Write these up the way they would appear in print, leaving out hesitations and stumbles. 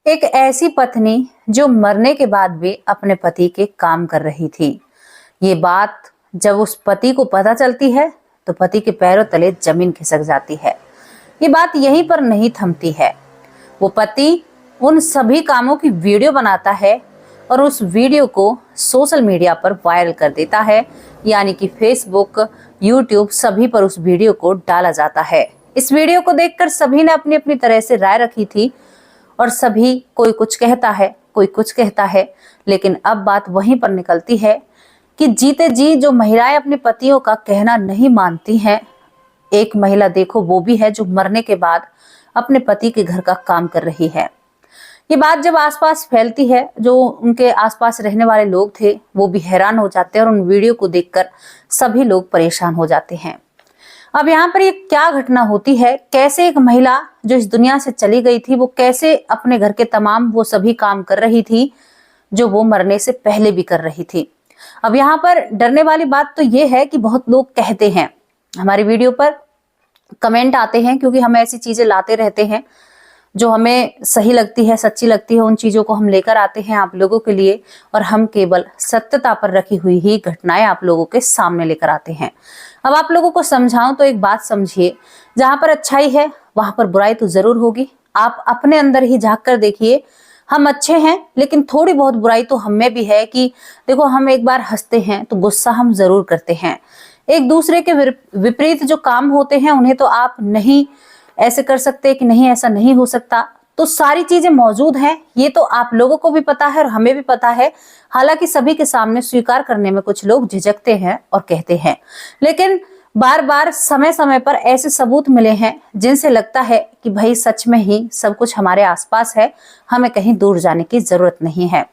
एक ऐसी पत्नी जो मरने के बाद भी अपने पति के काम कर रही थी। ये बात जब उस पति को पता चलती है तो पति के पैरों तले जमीन खिसक जाती है। ये बात यहीं पर नहीं थमती है। वो पति उन सभी कामों की वीडियो बनाता है और उस वीडियो को सोशल मीडिया पर वायरल कर देता है, यानी कि फेसबुक, यूट्यूब सभी पर उस वीडियो को डाला जाता है। इस वीडियो को देखकर सभी ने अपनी अपनी तरह से राय रखी थी और सभी कोई कुछ कहता है, कोई कुछ कहता है, लेकिन अब बात वहीं पर निकलती है कि जीते जी जो महिलाएं अपने पतियों का कहना नहीं मानती हैं, एक महिला देखो वो भी है जो मरने के बाद अपने पति के घर का काम कर रही है। ये बात जब आसपास फैलती है, जो उनके आसपास रहने वाले लोग थे वो भी हैरान हो जाते हैं और उन वीडियो को देखकर सभी लोग परेशान हो जाते हैं। अब यहाँ पर ये क्या घटना होती है, कैसे एक महिला जो इस दुनिया से चली गई थी वो कैसे अपने घर के तमाम वो सभी काम कर रही थी जो वो मरने से पहले भी कर रही थी। अब यहाँ पर डरने वाली बात तो ये है कि बहुत लोग कहते हैं, हमारी वीडियो पर कमेंट आते हैं, क्योंकि हम ऐसी चीजें लाते रहते हैं जो हमें सही लगती है, सच्ची लगती है, उन चीजों को हम लेकर आते हैं आप लोगों के लिए और हम केवल सत्यता पर रखी हुई ही घटनाएं आप लोगों के सामने लेकर आते हैं। अब आप लोगों को समझाऊं तो एक बात समझिए, जहां पर अच्छाई है वहां पर बुराई तो जरूर होगी। आप अपने अंदर ही झांक कर देखिए, हम अच्छे हैं लेकिन थोड़ी बहुत बुराई तो हम में भी है कि देखो, हम एक बार हंसते हैं तो गुस्सा हम जरूर करते हैं। एक दूसरे के विपरीत जो काम होते हैं उन्हें तो आप नहीं ऐसे कर सकते कि नहीं ऐसा नहीं हो सकता। तो सारी चीजें मौजूद हैं, ये तो आप लोगों को भी पता है और हमें भी पता है। हालांकि सभी के सामने स्वीकार करने में कुछ लोग झिझकते हैं और कहते हैं, लेकिन बार बार समय समय पर ऐसे सबूत मिले हैं जिनसे लगता है कि भाई सच में ही सब कुछ हमारे आसपास है, हमें कहीं दूर जाने की जरूरत नहीं है।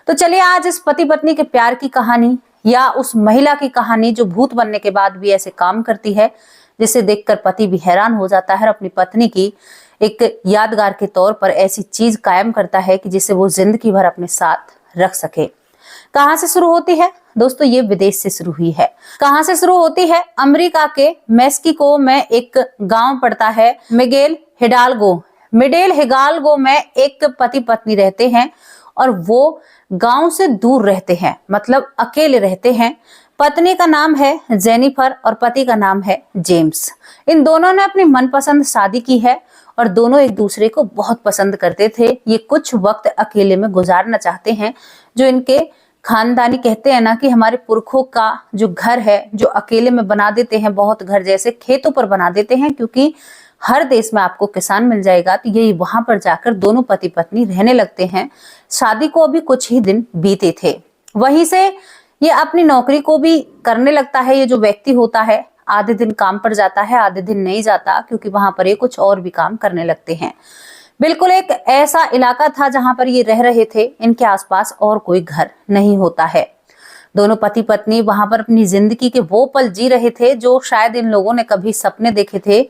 तो चलिए आज इस पति पत्नी के प्यार की कहानी या उस महिला की कहानी जो भूत बनने के बाद भी ऐसे काम करती है, जिसे देखकर पति भी हैरान हो जाता है और अपनी पत्नी की एक यादगार के तौर पर ऐसी चीज कायम करता है कि जिसे वो जिंदगी भर अपने साथ रख सके। कहां से शुरू होती है दोस्तों? ये विदेश से शुरू हुई है। कहां से शुरू होती है? अमेरिका के मेक्सिको में एक गांव पड़ता है मिगेल हिडाल्गो। मिडेल हिडाल्गो में एक पति पत्नी रहते हैं और वो गांव से दूर रहते हैं, मतलब अकेले रहते हैं। पत्नी का नाम है जेनिफर और पति का नाम है जेम्स। इन दोनों ने अपनी मनपसंद शादी की है और दोनों एक दूसरे को बहुत पसंद करते थे। ये कुछ वक्त अकेले में गुजारना चाहते हैं, जो इनके खानदानी कहते हैं ना कि हमारे पुरखों का जो घर है जो अकेले में बना देते हैं, बहुत घर जैसे खेतों पर बना देते हैं, क्योंकि हर देश में आपको किसान मिल जाएगा। तो यही वहां पर जाकर दोनों पति पत्नी रहने लगते हैं। शादी को अभी कुछ ही दिन बीते थे। वहीं से ये अपनी नौकरी को भी करने लगता है। ये जो व्यक्ति होता है आधे दिन काम पर जाता है, आधे दिन नहीं जाता, क्योंकि वहां पर ये कुछ और भी काम करने लगते हैं। बिल्कुल एक ऐसा इलाका था जहां पर ये रह रहे थे, इनके आसपास और कोई घर नहीं होता है। दोनों पति पत्नी वहां पर अपनी जिंदगी के वो पल जी रहे थे जो शायद इन लोगों ने कभी सपने देखे थे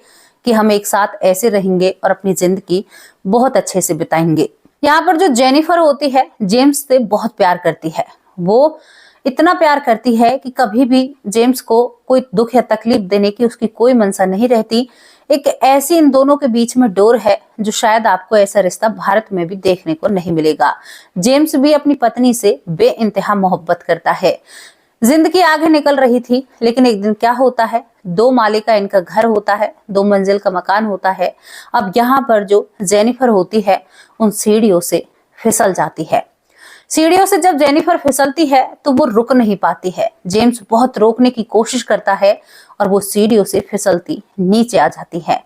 कि हम एक साथ ऐसे रहेंगे और अपनी जिंदगी बहुत अच्छे से बिताएंगे। यहाँ पर जो जेनिफर होती है जेम्स से बहुत प्यार करती है। वो इतना प्यार करती है कि कभी भी जेम्स को कोई दुख या तकलीफ देने की उसकी कोई मंशा नहीं रहती। एक ऐसी इन दोनों के बीच में डोर है जो शायद आपको ऐसा रिश्ता भारत में भी देखने को नहीं मिलेगा। जेम्स भी अपनी पत्नी से बेइंतहा मोहब्बत करता है। जिंदगी आगे निकल रही थी, लेकिन एक दिन क्या होता है, 2 माले का इनका घर होता है, 2 मंजिल का मकान होता है। अब यहाँ पर जो जेनिफर होती है उन सीढ़ियों से फिसल जाती है। सीढ़ियों से जब जेनिफर फिसलती है तो वो रुक नहीं पाती है। जेम्स बहुत रोकने की कोशिश करता है और वो सीढ़ियों से फिसलती नीचे आ जाती है।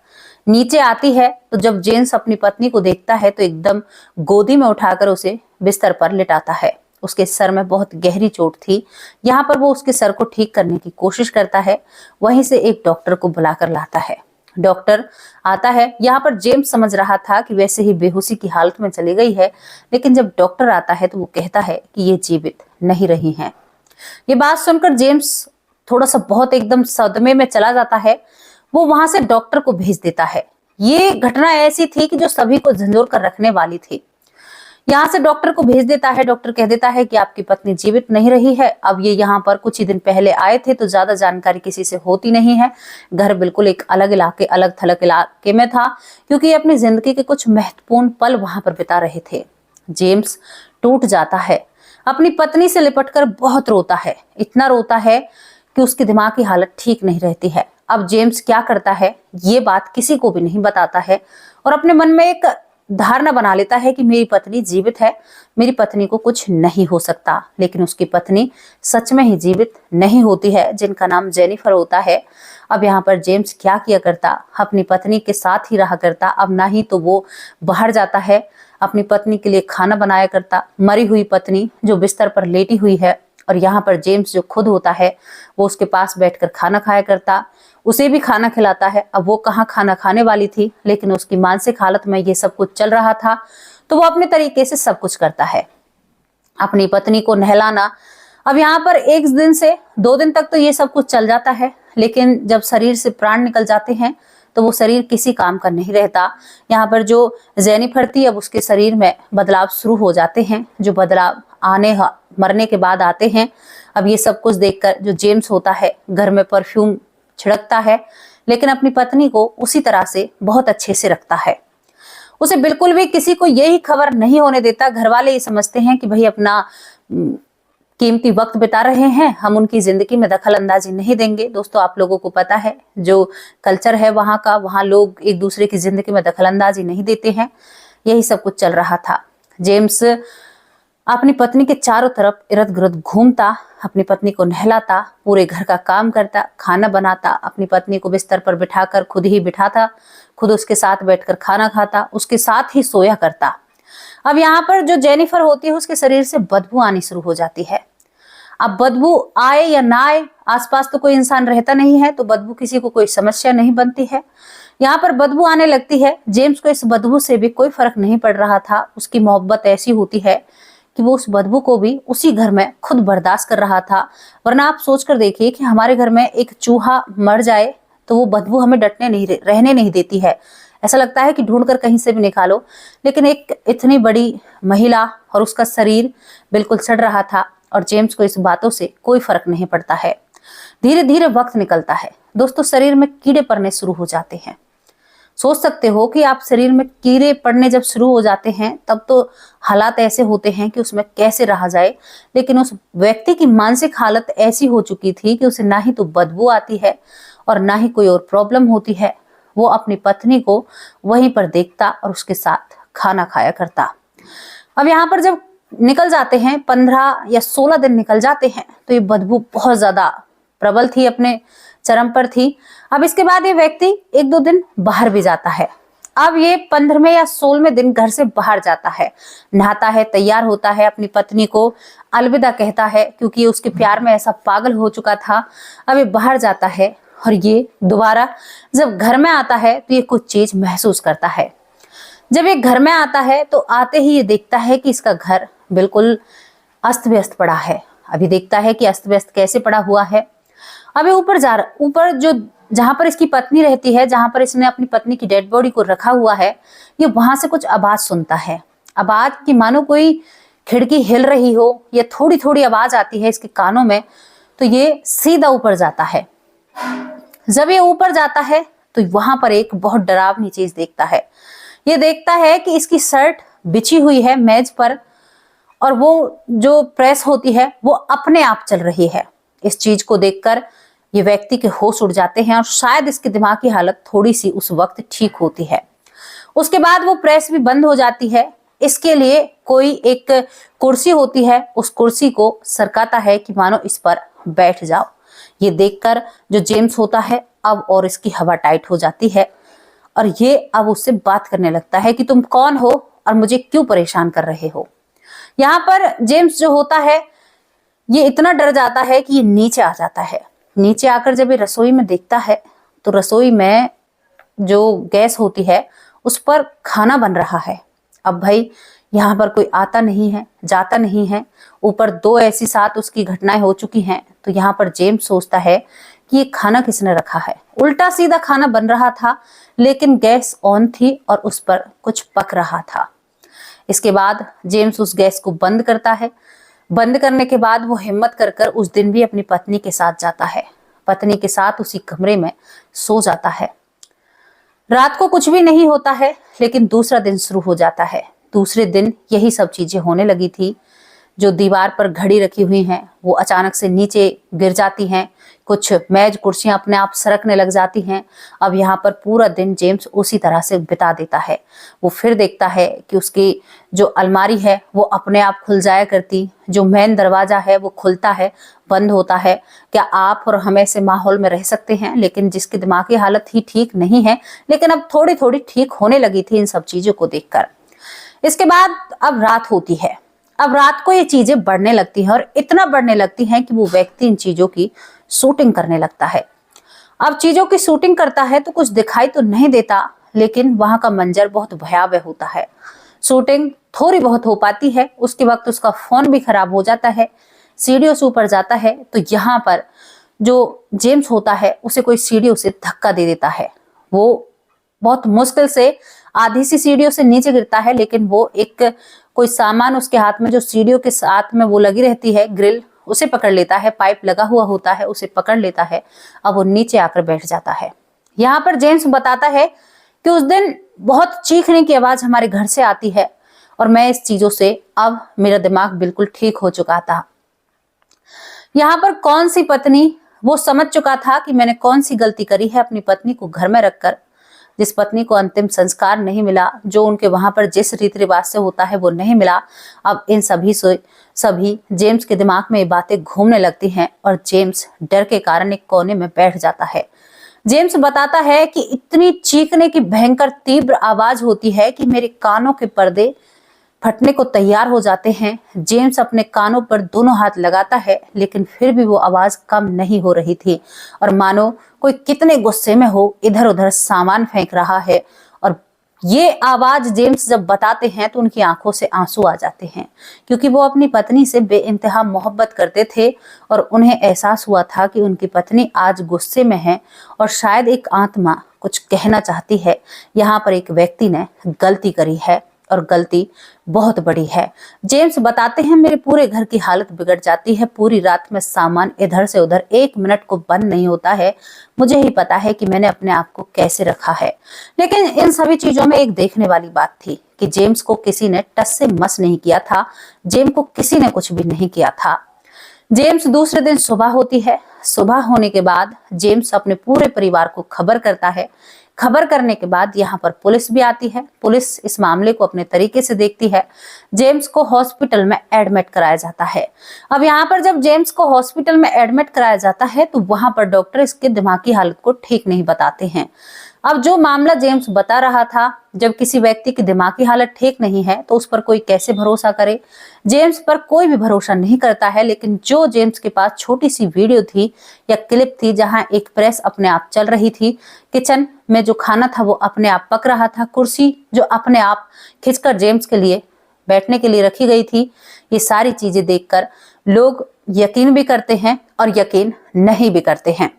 नीचे आती है तो जब जेम्स अपनी पत्नी को देखता है तो एकदम गोदी में उठाकर उसे बिस्तर पर लिटाता है। उसके सर में बहुत गहरी चोट थी। यहाँ पर वो उसके सर को ठीक करने की कोशिश करता है। वहीं से एक डॉक्टर को बुलाकर लाता है। डॉक्टर आता है। यहाँ पर जेम्स समझ रहा था कि वैसे ही बेहोशी की हालत में चली गई है, लेकिन जब डॉक्टर आता है तो वो कहता है कि ये जीवित नहीं रही हैं। ये बात सुनकर जेम्स थोड़ा सा बहुत एकदम सदमे में चला जाता है। वो वहां से डॉक्टर को भेज देता है। ये घटना ऐसी थी कि जो सभी को झंझोर कर रखने वाली थी। यहाँ से डॉक्टर को भेज देता है। डॉक्टर कह देता है कि आपकी पत्नी जीवित नहीं रही है। अब ये यहाँ पर कुछ ही दिन पहले आए थे तो ज्यादा जानकारी किसी से होती नहीं है। घर बिल्कुल एक अलग इलाके, अलग थलग इलाके में था, क्योंकि ये अपनी जिंदगी के कुछ महत्वपूर्ण पल वहां पर बिता रहे थे। जेम्स टूट जाता है, अपनी पत्नी से लिपटकर बहुत रोता है। इतना रोता है कि उसकी दिमाग की हालत ठीक नहीं रहती है। अब जेम्स क्या करता है, ये बात किसी को भी नहीं बताता है और अपने मन में एक धारणा बना लेता है कि मेरी पत्नी जीवित है, मेरी पत्नी को कुछ नहीं हो सकता। लेकिन उसकी पत्नी सच में ही जीवित नहीं होती है, जिनका नाम जेनिफर होता है। अब यहाँ पर जेम्स क्या किया करता, अपनी पत्नी के साथ ही रहा करता। अब ना ही तो वो बाहर जाता है, अपनी पत्नी के लिए खाना बनाया करता। मरी हुई पत्नी जो बिस्तर पर लेटी हुई है, और यहाँ पर जेम्स जो खुद होता है वो उसके पास बैठकर खाना खाया करता, उसे भी खाना खिलाता है। अब वो कहाँ खाना खाने वाली थी, लेकिन उसकी मानसिक हालत में ये सब कुछ चल रहा था, तो वो अपने तरीके से सब कुछ करता है। अपनी पत्नी को नहलाना। अब यहाँ पर एक दिन से 2 दिन तक तो ये सब कुछ चल जाता है, लेकिन जब शरीर से प्राण निकल जाते हैं तो वो शरीर किसी काम का नहीं रहता। यहाँ पर जो जेनिफर थी, अब उसके शरीर में बदलाव शुरू हो जाते हैं, जो बदलाव मरने के बाद आते हैं। अब ये सब कुछ देखकर जो जेम्स होता है घर में परफ्यूम छिड़कता है, लेकिन अपनी पत्नी को उसी तरह से बहुत अच्छे से रखता है। उसे बिल्कुल भी किसी को यही खबर नहीं होने देता। घर वाले ये समझते हैं कि भाई अपना कीमती वक्त बिता रहे हैं, हम उनकी जिंदगी में दखल अंदाजी नहीं देंगे। दोस्तों, आप लोगों को पता है जो कल्चर है वहां का, वहां लोग एक दूसरे की जिंदगी में दखल अंदाजी नहीं देते हैं। यही सब कुछ चल रहा था। जेम्स अपनी पत्नी के चारों तरफ इर्द गिर्द घूमता, अपनी पत्नी को नहलाता, पूरे घर का काम करता, खाना बनाता, अपनी पत्नी को बिस्तर पर बिठाकर खुद ही बिठाता, खुद उसके साथ बैठकर खाना खाता, उसके साथ ही सोया करता। अब यहाँ पर जो जेनिफर होती है उसके शरीर से बदबू आनी शुरू हो जाती है। अब बदबू आए या ना आए, आसपास तो कोई इंसान रहता नहीं है, तो बदबू किसी को कोई समस्या नहीं बनती है। यहाँ पर बदबू आने लगती है। जेम्स को इस बदबू से भी कोई फर्क नहीं पड़ रहा था। उसकी मोहब्बत ऐसी होती है कि वो उस बदबू को भी उसी घर में खुद बर्दाश्त कर रहा था। वरना आप सोच कर देखिए कि हमारे घर में एक चूहा मर जाए तो वो बदबू हमें रहने नहीं देती है। ऐसा लगता है कि ढूंढ कर कहीं से भी निकालो, लेकिन एक इतनी बड़ी महिला और उसका शरीर बिल्कुल सड़ रहा था, और जेम्स को इस बातों से कोई फर्क नहीं पड़ता है। धीरे धीरे वक्त निकलता है। दोस्तों, शरीर में कीड़े पड़ने शुरू हो जाते हैं। सोच सकते हो कि आप शरीर में कीड़े पड़ने जब शुरू हो जाते हैं तब तो हालात ऐसे होते हैं कि उसमें कैसे रहा जाए। लेकिन उस व्यक्ति की मानसिक हालत ऐसी हो चुकी थी कि उसे ना ही तो बदबू आती है और ना ही कोई और प्रॉब्लम होती है। वो अपनी पत्नी को वहीं पर देखता और उसके साथ खाना खाया करता। अब यहाँ पर जब निकल जाते हैं 15 या 16 दिन निकल जाते हैं, तो ये बदबू बहुत ज्यादा प्रबल थी, अपने चरम पर थी। अब इसके बाद ये व्यक्ति 1-2 दिन बाहर भी जाता है। अब ये 15वें या 16वें दिन घर से बाहर जाता है, नहाता है, तैयार होता है, अपनी पत्नी को अलविदा कहता है, क्योंकि ये उसके प्यार में ऐसा पागल हो चुका था। अब ये बाहर जाता है और ये दोबारा जब घर में आता है तो ये कुछ चीज महसूस करता है। जब ये घर में आता है तो आते ही ये देखता है कि इसका घर बिल्कुल अस्त व्यस्त पड़ा है। अभी देखता है कि अस्त व्यस्त कैसे पड़ा हुआ है। अब ये ऊपर जो जहां पर इसकी पत्नी रहती है, जहां पर इसने अपनी पत्नी की डेड बॉडी को रखा हुआ है, ये वहां से कुछ आवाज सुनता है। आवाज की मानो कोई खिड़की हिल रही हो, ये थोड़ी थोड़ी आवाज आती है इसके कानों में। तो ये सीधा ऊपर जाता है। जब ये ऊपर जाता है तो वहां पर एक बहुत डरावनी चीज देखता है। ये देखता है कि इसकी शर्ट बिछी हुई है मेज पर, और वो जो प्रेस होती है वो अपने आप चल रही है। इस चीज को देखकर ये व्यक्ति के होश उड़ जाते हैं, और शायद इसकी दिमाग की हालत थोड़ी सी उस वक्त ठीक होती है। उसके बाद वो प्रेस भी बंद हो जाती है। इसके लिए कोई एक कुर्सी होती है, उस कुर्सी को सरकाता है कि मानो इस पर बैठ जाओ। ये देखकर जो जेम्स होता है अब और इसकी हवा टाइट हो जाती है, और ये अब उससे बात करने लगता है कि तुम कौन हो और मुझे क्यों परेशान कर रहे हो। यहाँ पर जेम्स जो होता है ये इतना डर जाता है कि ये नीचे आ जाता है। नीचे आकर जब ये रसोई में देखता है तो रसोई में जो गैस होती है उस पर खाना बन रहा है। अब भाई यहाँ पर कोई आता नहीं है, जाता नहीं है, ऊपर 2 ऐसी साथ उसकी घटनाएं हो चुकी हैं। तो यहाँ पर जेम्स सोचता है कि ये खाना किसने रखा है। उल्टा सीधा खाना बन रहा था, लेकिन गैस ऑन थी और उस पर कुछ पक रहा था। इसके बाद जेम्स उस गैस को बंद करता है। बंद करने के बाद वो हिम्मत कर कर उस दिन भी अपनी पत्नी के साथ जाता है। पत्नी के साथ उसी कमरे में सो जाता है। रात को कुछ भी नहीं होता है, लेकिन दूसरा दिन शुरू हो जाता है। दूसरे दिन यही सब चीजें होने लगी थी। जो दीवार पर घड़ी रखी हुई हैं वो अचानक से नीचे गिर जाती हैं। कुछ मेज कुर्सियां अपने आप सरकने लग जाती हैं। अब यहाँ पर पूरा दिन जेम्स उसी तरह से बिता देता है। वो फिर देखता है कि उसकी जो अलमारी है वो अपने आप खुल जाया करती, जो मेन दरवाजा है वो खुलता है, बंद होता है। क्या आप और हम ऐसे माहौल में रह सकते हैं? लेकिन जिसकी दिमागी हालत ही ठीक नहीं है, लेकिन अब थोड़ी थोड़ी ठीक होने लगी थी इन सब चीजों को देखकर। इसके बाद अब रात होती है। अब रात को ये चीजें बढ़ने लगती हैं और इतना बढ़ने लगती हैं कि वो व्यक्ति इन चीजों की शूटिंग करने लगता है। अब चीजों की शूटिंग करता है तो कुछ दिखाई तो नहीं देता, लेकिन वहां का मंजर बहुत भयावह होता है। शूटिंग थोड़ी बहुत हो पाती है, उसके वक्त उसका फोन भी खराब हो जाता है। सीढ़ियों से ऊपर जाता है तो यहाँ पर जो जेम्स होता है उसे कोई सीढ़ियों से धक्का दे देता है। वो बहुत मुश्किल से आधी सी सीढ़ियों से नीचे गिरता है, लेकिन वो एक कोई सामान उसके हाथ में जो सीढ़ियों के साथ में वो लगी रहती है ग्रिल, उसे पकड़ लेता है। पाइप लगा हुआ होता है, उसे पकड़ लेता है। अब वो नीचे आकर बैठ जाता है। यहाँ पर जेम्स बताता है कि उस दिन बहुत चीखने की आवाज हमारे घर से आती है और मैं इस चीजों से अब मेरा दिमाग बिल्कुल ठीक हो चुका था। यहाँ पर कौन सी पत्नी, वो समझ चुका था कि मैंने कौन सी गलती करी है अपनी पत्नी को घर में रखकर। जिस पत्नी को अंतिम संस्कार नहीं मिला, जो उनके वहां पर जिस रीति रिवाज से होता है वो नहीं मिला। अब इन सभी जेम्स के दिमाग में ये बातें घूमने लगती हैं और जेम्स डर के कारण एक कोने में बैठ जाता है। जेम्स बताता है कि इतनी चीखने की भयंकर तीव्र आवाज होती है कि मेरे कानों के पर्दे फटने को तैयार हो जाते हैं। जेम्स अपने कानों पर दोनों हाथ लगाता है, लेकिन फिर भी वो आवाज कम नहीं हो रही थी और मानो कोई कितने गुस्से में हो इधर उधर सामान फेंक रहा है। और ये आवाज जेम्स जब बताते हैं तो उनकी आंखों से आंसू आ जाते हैं, क्योंकि वो अपनी पत्नी से बेइंतहा मोहब्बत करते थे और उन्हें एहसास हुआ था कि उनकी पत्नी आज गुस्से में है और शायद एक आत्मा कुछ कहना चाहती है। यहाँ पर एक व्यक्ति ने गलती करी है और गलती बहुत बड़ी है। जेम्स बताते हैं मेरे पूरे घर की हालत बिगड़ जाती है। पूरी रात में सामान इधर से उधर एक मिनट को बंद नहीं होता है। मुझे ही पता है कि मैंने अपने आप को कैसे रखा है। लेकिन इन सभी चीजों में एक देखने वाली बात थी कि जेम्स को किसी ने टस से मस नहीं किया था। जेम्स को किसी ने कुछ भी नहीं किया था। जेम्स दूसरे दिन सुबह होती है। सुबह होने के बाद जेम्स अपने पूरे परिवार को खबर करता है। खबर करने के बाद यहाँ पर पुलिस भी आती है। पुलिस इस मामले को अपने तरीके से देखती है। जेम्स को हॉस्पिटल में एडमिट कराया जाता है। अब यहाँ पर जब जेम्स को हॉस्पिटल में एडमिट कराया जाता है तो वहां पर डॉक्टर इसके दिमागी हालत को ठीक नहीं बताते हैं। अब जो मामला जेम्स बता रहा था, जब किसी व्यक्ति की दिमागी हालत ठीक नहीं है तो उस पर कोई कैसे भरोसा करे। जेम्स पर कोई भी भरोसा नहीं करता है। लेकिन जो जेम्स के पास छोटी सी वीडियो थी या क्लिप थी जहां एक प्रेस अपने आप चल रही थी, किचन में जो खाना था वो अपने आप पक रहा था, कुर्सी जो अपने आप खिंचकर जेम्स के लिए बैठने के लिए रखी गई थी, ये सारी चीजें देखकर लोग यकीन भी करते हैं और यकीन नहीं भी करते हैं।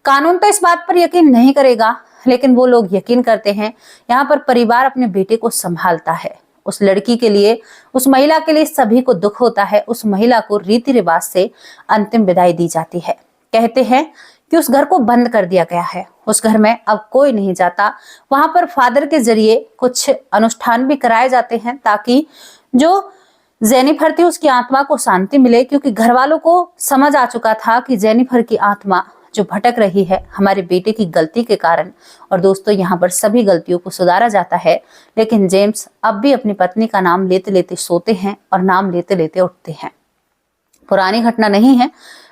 कानून तो इस बात पर यकीन नहीं करेगा, लेकिन वो लोग यकीन करते हैं। यहाँ पर परिवार अपने बेटे को संभालता है। उस लड़की के लिए, उस महिला के लिए सभी को दुख होता है। उस महिला को रीति रिवाज से अंतिम विदाई दी जाती है। कहते हैं कि उस घर को बंद कर दिया गया है, उस घर में अब कोई नहीं जाता। वहां पर फादर के जरिए कुछ अनुष्ठान भी कराए जाते हैं ताकि जो जेनिफर थी उसकी आत्मा को शांति मिले, क्योंकि घर वालों को समझ आ चुका था कि जेनिफर की आत्मा जो भटक रही है हमारे बेटे की गलती के कारण। और दोस्तों, यहाँ पर सभी गलतियों को सुधारा जाता है, लेकिन जेम्स अब भी अपनी पत्नी का नाम लेते लेते सोते हैं और नाम लेते लेते उठते हैं। पुरानी घटना नहीं है,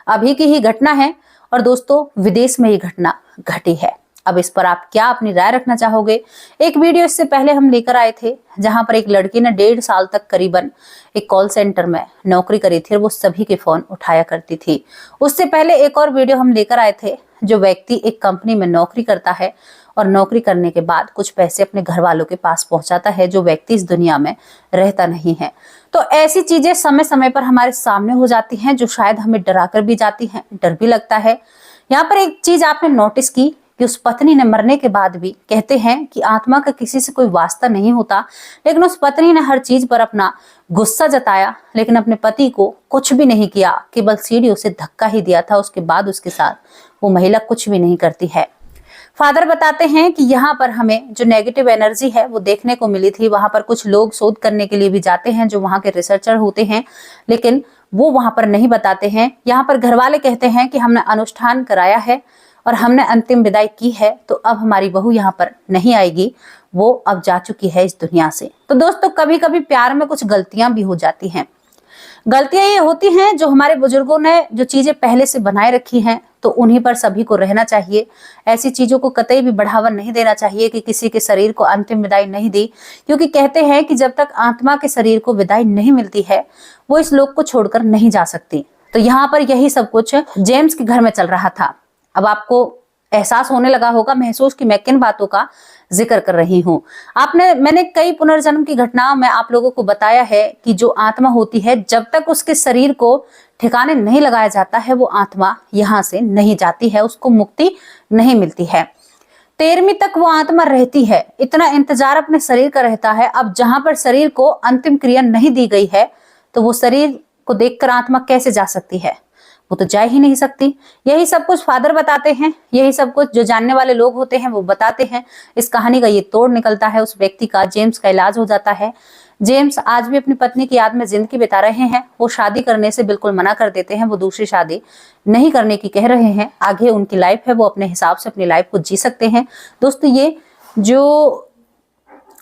अभी की ही घटना है और दोस्तों विदेश में ये घटना घटी है। अब इस पर आप क्या अपनी राय रखना चाहोगे? एक वीडियो इससे पहले हम लेकर आए थे जहां पर एक लड़की ने 1.5 साल तक करीबन एक कॉल सेंटर में नौकरी करी थी और वो सभी के फोन उठाया करती थी। उससे पहले एक और वीडियो हम लेकर आए थे जो व्यक्ति एक कंपनी में नौकरी करता है और नौकरी करने के बाद कुछ पैसे अपने घर वालों के पास पहुंचाता है, जो व्यक्ति इस दुनिया में रहता नहीं है। तो ऐसी चीजें समय समय पर हमारे सामने हो जाती हैं जो शायद हमें डरा कर भी जाती हैं, डर भी लगता है। यहाँ पर एक चीज आपने नोटिस की कि उस पत्नी ने मरने के बाद भी, कहते हैं कि आत्मा का किसी से कोई वास्ता नहीं होता, लेकिन उस पत्नी ने हर चीज पर अपना गुस्सा जताया, लेकिन अपने पति को कुछ भी नहीं किया, केवल सीढ़ियों से धक्का ही दिया था। उसके बाद उसके साथ वो महिला कुछ भी नहीं करती है। फादर बताते हैं कि यहाँ पर हमें जो नेगेटिव एनर्जी है वो देखने को मिली थी। वहां पर कुछ लोग शोध करने के लिए भी जाते हैं जो वहां के रिसर्चर होते हैं, लेकिन वो वहां पर नहीं बताते हैं। यहाँ पर घर वाले कहते हैं कि हमने अनुष्ठान कराया है और हमने अंतिम विदाई की है, तो अब हमारी बहू यहाँ पर नहीं आएगी, वो अब जा चुकी है इस दुनिया से। तो दोस्तों, कभी कभी प्यार में कुछ गलतियां भी हो जाती हैं। गलतियां ये होती हैं जो हमारे बुजुर्गों ने जो चीजें पहले से बनाए रखी हैं, तो उन्हीं पर सभी को रहना चाहिए। ऐसी चीजों को कतई भी बढ़ावा नहीं देना चाहिए कि किसी के शरीर को अंतिम विदाई नहीं दी, क्योंकि कहते हैं कि जब तक आत्मा के शरीर को विदाई नहीं मिलती है वो इस लोक को छोड़कर नहीं जा सकती। तो यहाँ पर यही सब कुछ जेम्स के घर में चल रहा था। अब आपको एहसास होने लगा होगा, महसूस, कि मैं किन बातों का जिक्र कर रही हूँ। मैंने कई पुनर्जन्म की घटनाओं में आप लोगों को बताया है कि जो आत्मा होती है, जब तक उसके शरीर को ठिकाने नहीं लगाया जाता है, वो आत्मा यहाँ से नहीं जाती है, उसको मुक्ति नहीं मिलती है। 13वीं तक वो आत्मा रहती है। इतना इंतजार अपने शरीर का रहता है। अब जहां पर शरीर को अंतिम क्रिया नहीं दी गई है, तो वो शरीर को देखकर आत्मा कैसे जा सकती है? वो तो जा ही नहीं सकती। यही सब कुछ फादर बताते हैं, यही सब कुछ जो जानने वाले लोग होते हैं वो बताते हैं। इस कहानी का ये तोड़ निकलता है। उस व्यक्ति का, जेम्स का, इलाज हो जाता है। जेम्स आज भी अपनी पत्नी की याद में जिंदगी बिता रहे हैं। वो शादी करने से बिल्कुल मना कर देते हैं, वो दूसरी शादी नहीं करने की कह रहे हैं। आगे उनकी लाइफ है, वो अपने हिसाब से अपनी लाइफ को जी सकते हैं। दोस्तों, ये जो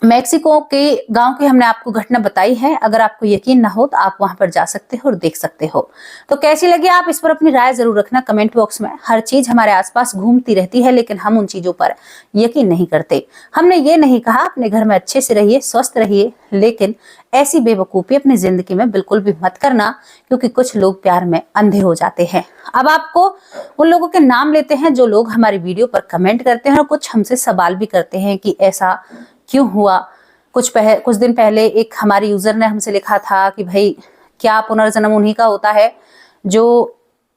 मैक्सिको के गांव की हमने आपको घटना बताई है, अगर आपको यकीन ना हो तो आप वहां पर जा सकते हो और देख सकते हो। तो कैसी लगी, आप इस पर अपनी राय जरूर रखना कमेंट बॉक्स में। हर चीज हमारे आसपास घूमती रहती है, लेकिन हम उन चीजों पर यकीन नहीं करते। हमने ये नहीं कहा अपने घर में अच्छे से रहिए, स्वस्थ रहिए, लेकिन ऐसी बेवकूफी अपनी जिंदगी में बिल्कुल भी मत करना, क्योंकि कुछ लोग प्यार में अंधे हो जाते हैं। अब आपको उन लोगों के नाम लेते हैं जो लोग हमारी वीडियो पर कमेंट करते हैं और कुछ हमसे सवाल भी करते हैं कि ऐसा क्यों हुआ। कुछ दिन पहले एक हमारे यूजर ने हमसे लिखा था कि भाई, क्या पुनर्जन्म उन्हीं का होता है जो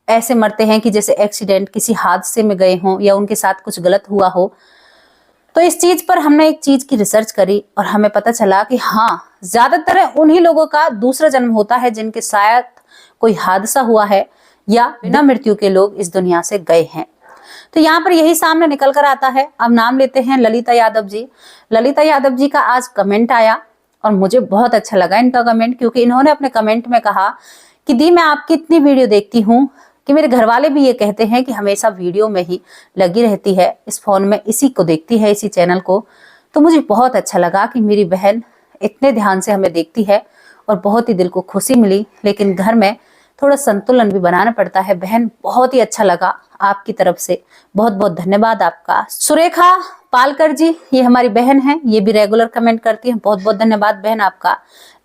ऐसे मरते हैं कि जैसे एक्सीडेंट, किसी हादसे में गए हों या उनके साथ कुछ गलत हुआ हो। तो इस चीज पर हमने एक चीज की रिसर्च करी और हमें पता चला कि हाँ, ज्यादातर उन्हीं लोगों का दूसरा जन्म होता है जिनके शायद कोई हादसा हुआ है या बिना मृत्यु के लोग इस दुनिया से गए हैं। तो यहाँ पर यही सामने निकल कर आता है। अब नाम लेते हैं ललिता यादव जी। ललिता यादव जी का आज कमेंट आया और मुझे बहुत अच्छा लगा इनका कमेंट, क्योंकि इन्होंने अपने कमेंट में कहा कि दी, मैं आपकी इतनी वीडियो देखती हूँ कि मेरे घर वाले भी ये कहते हैं कि हमेशा वीडियो में ही लगी रहती है, इस फोन में इसी को देखती है, इसी चैनल को। तो मुझे बहुत अच्छा लगा कि मेरी बहन इतने ध्यान से हमें देखती है और बहुत ही दिल को खुशी मिली। लेकिन घर में थोड़ा संतुलन भी बनाना पड़ता है। बहन, बहुत ही अच्छा लगा आपकी तरफ से, बहुत बहुत धन्यवाद आपका। सुरेखा पालकर जी, ये हमारी बहन है, ये भी रेगुलर कमेंट करती हैं, बहुत बहुत धन्यवाद बहन आपका।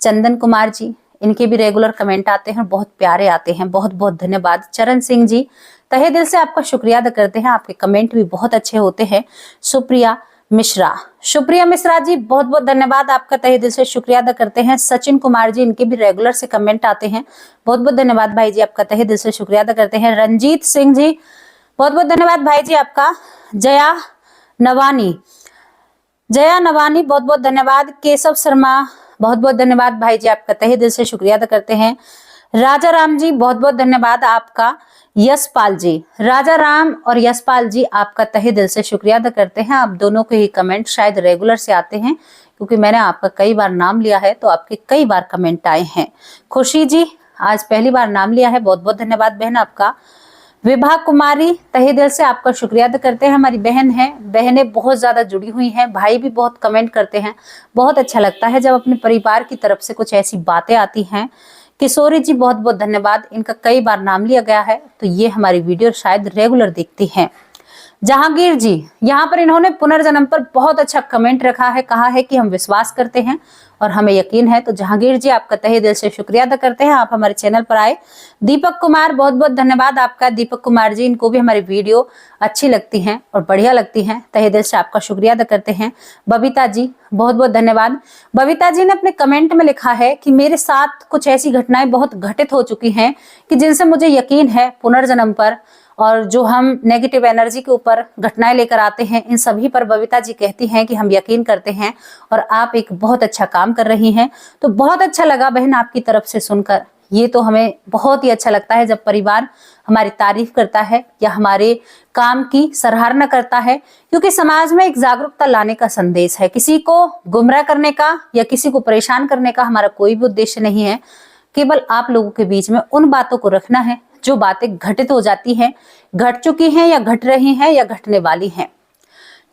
चंदन कुमार जी, इनके भी रेगुलर कमेंट आते हैं, बहुत प्यारे आते हैं, बहुत बहुत धन्यवाद। चरण सिंह जी, तहे दिल से आपका शुक्रिया अदा करते हैं, आपके कमेंट भी बहुत अच्छे होते हैं। सुप्रिया मिश्रा जी, बहुत बहुत धन्यवाद आपका, तहे दिल से शुक्रिया अदा करते हैं। सचिन कुमार जी, इनके भी रेगुलर से कमेंट आते हैं, बहुत बहुत धन्यवाद भाई जी आपका, तहे दिल से शुक्रिया अदा करते हैं। रंजीत सिंह जी, बहुत बहुत धन्यवाद भाई जी आपका। जया नवानी, बहुत बहुत धन्यवाद। केशव शर्मा, बहुत बहुत धन्यवाद भाई जी आपका, तहे दिल से शुक्रिया अदा करते हैं। राजा राम जी, बहुत बहुत धन्यवाद आपका। यशपाल जी, राजा राम और यशपाल जी, आपका तहे दिल से शुक्रिया अदा करते हैं। आप दोनों के ही कमेंट शायद रेगुलर से आते हैं, क्योंकि मैंने आपका कई बार नाम लिया है, तो आपके कई बार कमेंट आए हैं। खुशी जी, आज पहली बार नाम लिया है, बहुत बहुत धन्यवाद बहन आपका। विभा कुमारी, तहे दिल से आपका शुक्रिया अदा करते हैं, हमारी बहन है। बहनें बहुत ज्यादा जुड़ी हुई हैं, भाई भी बहुत कमेंट करते हैं, बहुत अच्छा लगता है जब अपने परिवार की तरफ से कुछ ऐसी बातें आती हैं। किशोरी जी, बहुत बहुत धन्यवाद, इनका कई बार नाम लिया गया है, तो ये हमारी वीडियो शायद रेगुलर देखती हैं। जहांगीर जी, यहाँ पर इन्होंने पुनर्जन्म पर बहुत अच्छा कमेंट रखा है, कहा है कि हम विश्वास करते हैं और हमें यकीन है। तो जहांगीर जी, आपका तहे दिल से शुक्रिया अदा करते हैं, आप हमारे चैनल पर आए। दीपक कुमार, बहुत बहुत धन्यवाद आपका। दीपक कुमार जी, इनको भी हमारी वीडियो अच्छी लगती हैं और बढ़िया लगती हैं, तहे दिल से आपका शुक्रिया अदा करते हैं। बबीता जी, बहुत बहुत धन्यवाद। बबीता जी ने अपने कमेंट में लिखा है कि मेरे साथ कुछ ऐसी घटनाएं बहुत घटित हो चुकी हैं कि जिनसे मुझे यकीन है पुनर्जन्म पर और जो हम नेगेटिव एनर्जी के ऊपर घटनाएं लेकर आते हैं, इन सभी पर बबीता जी कहती हैं कि हम यकीन करते हैं और आप एक बहुत अच्छा काम कर रही हैं। तो बहुत अच्छा लगा बहन आपकी तरफ से सुनकर। ये तो हमें बहुत ही अच्छा लगता है जब परिवार हमारी तारीफ करता है या हमारे काम की सराहना करता है, क्योंकि समाज में एक जागरूकता लाने का संदेश है। किसी को गुमराह करने का या किसी को परेशान करने का हमारा कोई भी उद्देश्य नहीं है। केवल आप लोगों के बीच में उन बातों को रखना है जो बातें घटित हो जाती हैं, घट चुकी हैं या घट रही हैं या घटने वाली हैं।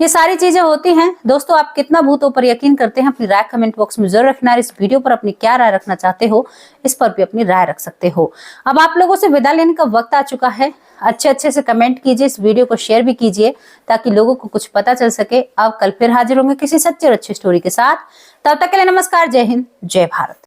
ये सारी चीजें होती हैं। दोस्तों, आप कितना भूतों पर यकीन करते हैं अपनी राय कमेंट बॉक्स में जरूर रखना। इस वीडियो पर अपनी क्या राय रखना चाहते हो इस पर भी अपनी राय रख सकते हो। अब आप लोगों से विदा लेने का वक्त आ चुका है। अच्छे से कमेंट कीजिए, इस वीडियो को शेयर भी कीजिए ताकि लोगों को कुछ पता चल सके। अब कल फिर हाजिर होंगे किसी सच्चे और अच्छी स्टोरी के साथ। तब तक के लिए नमस्कार, जय हिंद, जय भारत।